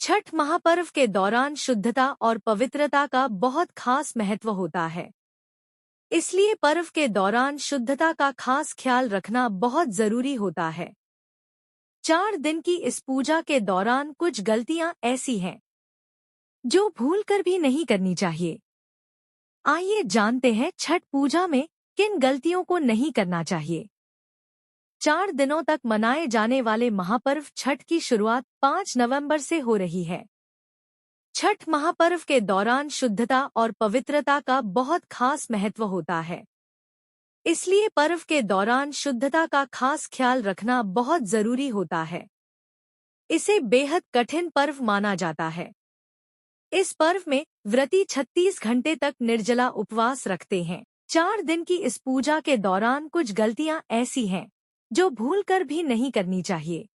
छठ महापर्व के दौरान शुद्धता और पवित्रता का बहुत खास महत्व होता है। इसलिए पर्व के दौरान शुद्धता का खास ख्याल रखना बहुत जरूरी होता है। 4 दिन की इस पूजा के दौरान कुछ गलतियां ऐसी हैं जो भूलकर भी नहीं करनी चाहिए। आइए जानते हैं छठ पूजा में किन गलतियों को नहीं करना चाहिए। 4 दिनों तक मनाए जाने वाले महापर्व छठ की शुरुआत 5 नवंबर से हो रही है। छठ महापर्व के दौरान शुद्धता और पवित्रता का बहुत खास महत्व होता है। इसलिए पर्व के दौरान शुद्धता का खास ख्याल रखना बहुत जरूरी होता है। इसे बेहद कठिन पर्व माना जाता है। इस पर्व में व्रती 36 घंटे तक निर्जला उपवास रखते हैं। 4 दिन की इस पूजा के दौरान कुछ गलतियां ऐसी हैं जो भूलकर भी नहीं करनी चाहिए।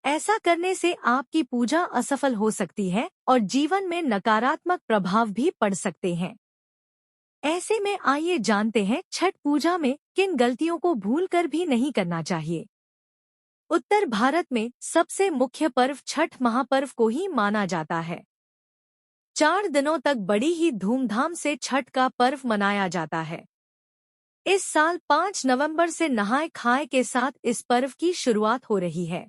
ऐसा करने से आपकी पूजा असफल हो सकती है और जीवन में नकारात्मक प्रभाव भी पड़ सकते हैं। ऐसे में आइए जानते हैं छठ पूजा में किन गलतियों को भूलकर भी नहीं करना चाहिए। उत्तर भारत में सबसे मुख्य पर्व छठ महापर्व को ही माना जाता है। 4 दिनों तक बड़ी ही धूमधाम से छठ का पर्व मनाया जाता है। इस साल 5 नवंबर से नहाय खाए के साथ इस पर्व की शुरुआत हो रही है।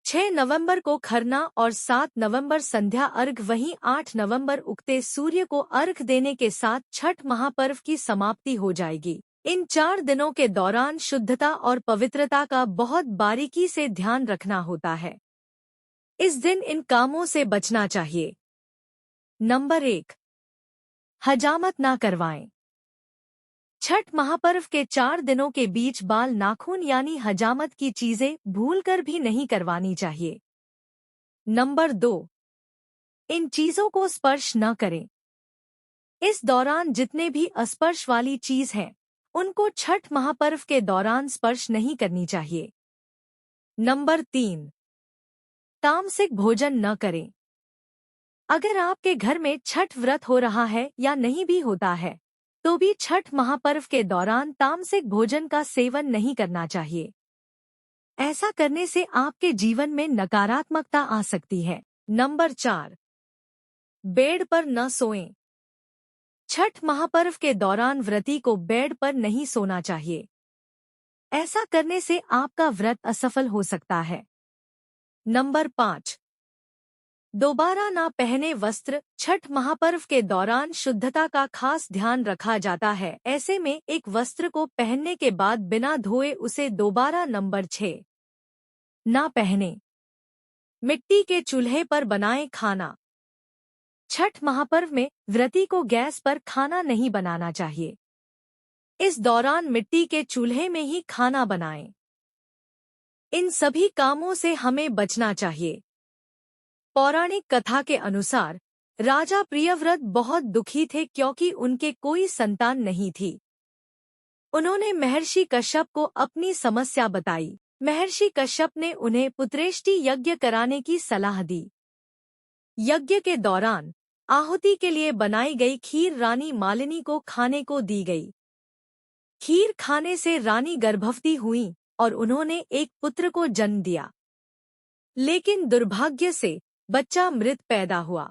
6 नवंबर को खरना और 7 नवंबर संध्या अर्घ, वहीं 8 नवंबर उगते सूर्य को अर्घ देने के साथ छठ महापर्व की समाप्ति हो जाएगी। इन 4 दिनों के दौरान शुद्धता और पवित्रता का बहुत बारीकी से ध्यान रखना होता है। इस दिन इन कामों से बचना चाहिए। नंबर 1, हजामत ना करवाएं। छठ महापर्व के 4 दिनों के बीच बाल, नाखून यानी हजामत की चीजें भूलकर भी नहीं करवानी चाहिए। नंबर 2, इन चीजों को स्पर्श न करें। इस दौरान जितने भी अस्पर्श वाली चीज हैं, उनको छठ महापर्व के दौरान स्पर्श नहीं करनी चाहिए। नंबर 3, तामसिक भोजन न करें। अगर आपके घर में छठ व्रत हो रहा है या नहीं भी होता है, तो भी छठ महापर्व के दौरान तामसिक भोजन का सेवन नहीं करना चाहिए। ऐसा करने से आपके जीवन में नकारात्मकता आ सकती है। नंबर 4, बेड पर न सोएं। छठ महापर्व के दौरान व्रती को बेड पर नहीं सोना चाहिए। ऐसा करने से आपका व्रत असफल हो सकता है। नंबर 5, दोबारा ना पहने वस्त्र। छठ महापर्व के दौरान शुद्धता का खास ध्यान रखा जाता है। ऐसे में एक वस्त्र को पहनने के बाद बिना धोए उसे दोबारा नंबर 6, ना पहने। मिट्टी के चूल्हे पर बनाएं खाना। छठ महापर्व में व्रती को गैस पर खाना नहीं बनाना चाहिए। इस दौरान मिट्टी के चूल्हे में ही खाना बनाएं। इन सभी कामों से हमें बचना चाहिए। पौराणिक कथा के अनुसार राजा प्रियव्रत बहुत दुखी थे क्योंकि उनके कोई संतान नहीं थी। उन्होंने महर्षि कश्यप को अपनी समस्या बताई। महर्षि कश्यप ने उन्हें पुत्रेष्टि यज्ञ कराने की सलाह दी। यज्ञ के दौरान आहुति के लिए बनाई गई खीर रानी मालिनी को खाने को दी गई। खीर खाने से रानी गर्भवती हुई और उन्होंने एक पुत्र को जन्म दिया। लेकिन दुर्भाग्य से बच्चा मृत पैदा हुआ।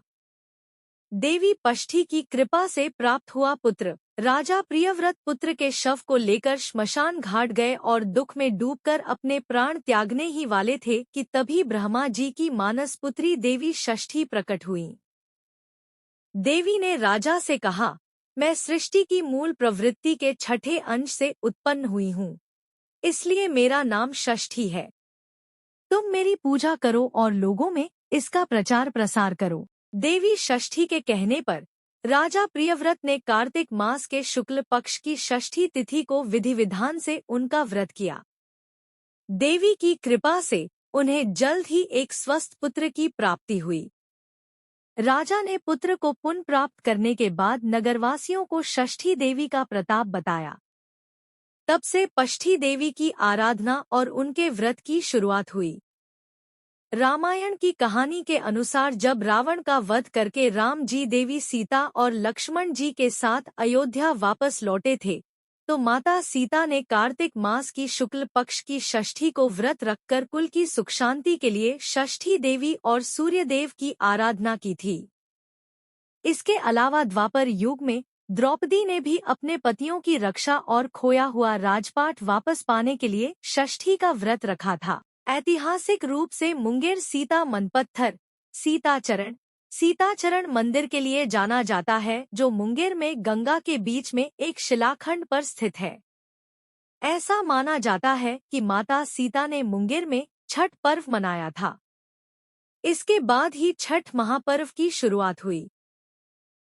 देवी पष्ठी की कृपा से प्राप्त हुआ पुत्र राजा प्रियव्रत पुत्र के शव को लेकर श्मशान घाट गए और दुख में डूबकर अपने प्राण त्यागने ही वाले थे कि तभी ब्रह्मा जी की मानस पुत्री देवी षष्ठी प्रकट हुई। देवी ने राजा से कहा, मैं सृष्टि की मूल प्रवृत्ति के छठे अंश से उत्पन्न हुई हूँ, इसलिए मेरा नाम षष्ठी है। तुम मेरी पूजा करो और लोगों में इसका प्रचार प्रसार करो। देवी षष्ठी के कहने पर राजा प्रियव्रत ने कार्तिक मास के शुक्ल पक्ष की षष्ठी तिथि को विधि विधान से उनका व्रत किया। देवी की कृपा से उन्हें जल्द ही एक स्वस्थ पुत्र की प्राप्ति हुई। राजा ने पुत्र को पुनः प्राप्त करने के बाद नगरवासियों को षष्ठी देवी का प्रताप बताया। तब से पष्ठी देवी की आराधना और उनके व्रत की शुरुआत हुई। रामायण की कहानी के अनुसार जब रावण का वध करके राम जी देवी सीता और लक्ष्मण जी के साथ अयोध्या वापस लौटे थे, तो माता सीता ने कार्तिक मास की शुक्ल पक्ष की षष्ठी को व्रत रखकर कुल की सुख शांति के लिए षष्ठी देवी और सूर्य देव की आराधना की थी। इसके अलावा द्वापर युग में द्रौपदी ने भी अपने पतियों की रक्षा और खोया हुआ राजपाट वापस पाने के लिए षष्ठी का व्रत रखा था। ऐतिहासिक रूप से मुंगेर सीता मनपत्थर सीताचरण मंदिर के लिए जाना जाता है, जो मुंगेर में गंगा के बीच में एक शिलाखंड पर स्थित है। ऐसा माना जाता है कि माता सीता ने मुंगेर में छठ पर्व मनाया था। इसके बाद ही छठ महापर्व की शुरुआत हुई।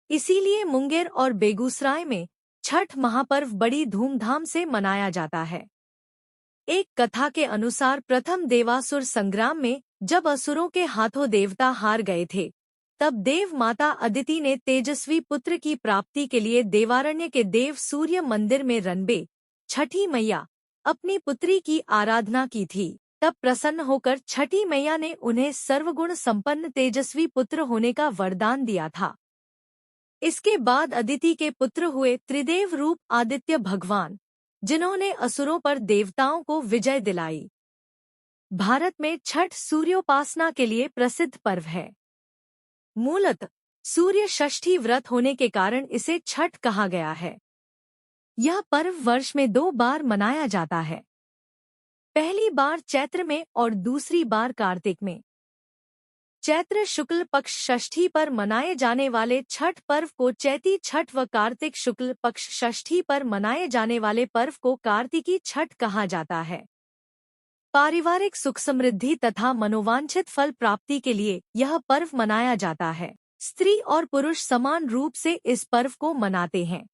इसीलिए मुंगेर और बेगूसराय में छठ महापर्व बड़ी धूमधाम से मनाया जाता है। एक कथा के अनुसार प्रथम देवासुर संग्राम में जब असुरों के हाथों देवता हार गए थे, तब देव माता अदिति ने तेजस्वी पुत्र की प्राप्ति के लिए देवारण्य के देव सूर्य मंदिर में रनबे छठी मैया अपनी पुत्री की आराधना की थी। तब प्रसन्न होकर छठी मैया ने उन्हें सर्वगुण संपन्न तेजस्वी पुत्र होने का वरदान दिया था। इसके बाद अदिति के पुत्र हुए त्रिदेव रूप आदित्य भगवान, जिन्होंने असुरों पर देवताओं को विजय दिलाई। भारत में छठ सूर्योपासना के लिए प्रसिद्ध पर्व है। मूलतः सूर्य षष्ठी व्रत होने के कारण इसे छठ कहा गया है। यह पर्व वर्ष में 2 बार मनाया जाता है, पहली बार चैत्र में और दूसरी बार कार्तिक में। चैत्र शुक्ल पक्ष षष्ठी पर मनाए जाने वाले छठ पर्व को चैती छठ व कार्तिक शुक्ल पक्ष षष्ठी पर मनाए जाने वाले पर्व को कार्तिकी छठ कहा जाता है। पारिवारिक सुख समृद्धि तथा मनोवांछित फल प्राप्ति के लिए यह पर्व मनाया जाता है। स्त्री और पुरुष समान रूप से इस पर्व को मनाते हैं।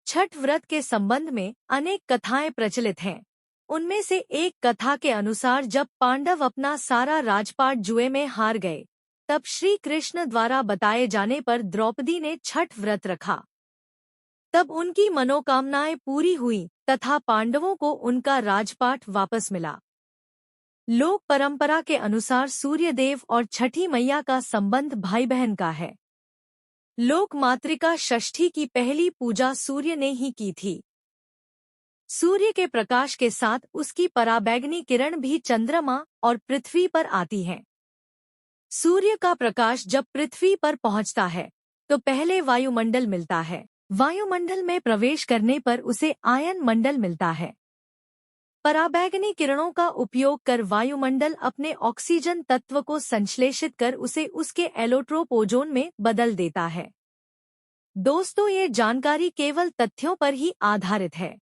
छठ व्रत के संबंध में अनेक कथाएं प्रचलित हैं। उनमें से एक कथा के अनुसार जब पांडव अपना सारा राजपाट जुए में हार गए, तब श्री कृष्ण द्वारा बताए जाने पर द्रौपदी ने छठ व्रत रखा। तब उनकी मनोकामनाएं पूरी हुई तथा पांडवों को उनका राजपाट वापस मिला। लोक परंपरा के अनुसार सूर्यदेव और छठी मैया का संबंध भाई बहन का है। लोक मातृका षष्ठी की पहली पूजा सूर्य ने ही की थी। सूर्य के प्रकाश के साथ उसकी पराबैंगनी किरण भी चंद्रमा और पृथ्वी पर आती है। सूर्य का प्रकाश जब पृथ्वी पर पहुंचता है तो पहले वायुमंडल मिलता है। वायुमंडल में प्रवेश करने पर उसे आयन मंडल मिलता है। पराबैंगनी किरणों का उपयोग कर वायुमंडल अपने ऑक्सीजन तत्व को संश्लेषित कर उसे उसके एलोट्रोप ओजोन में बदल देता है। दोस्तों, ये जानकारी केवल तथ्यों पर ही आधारित है।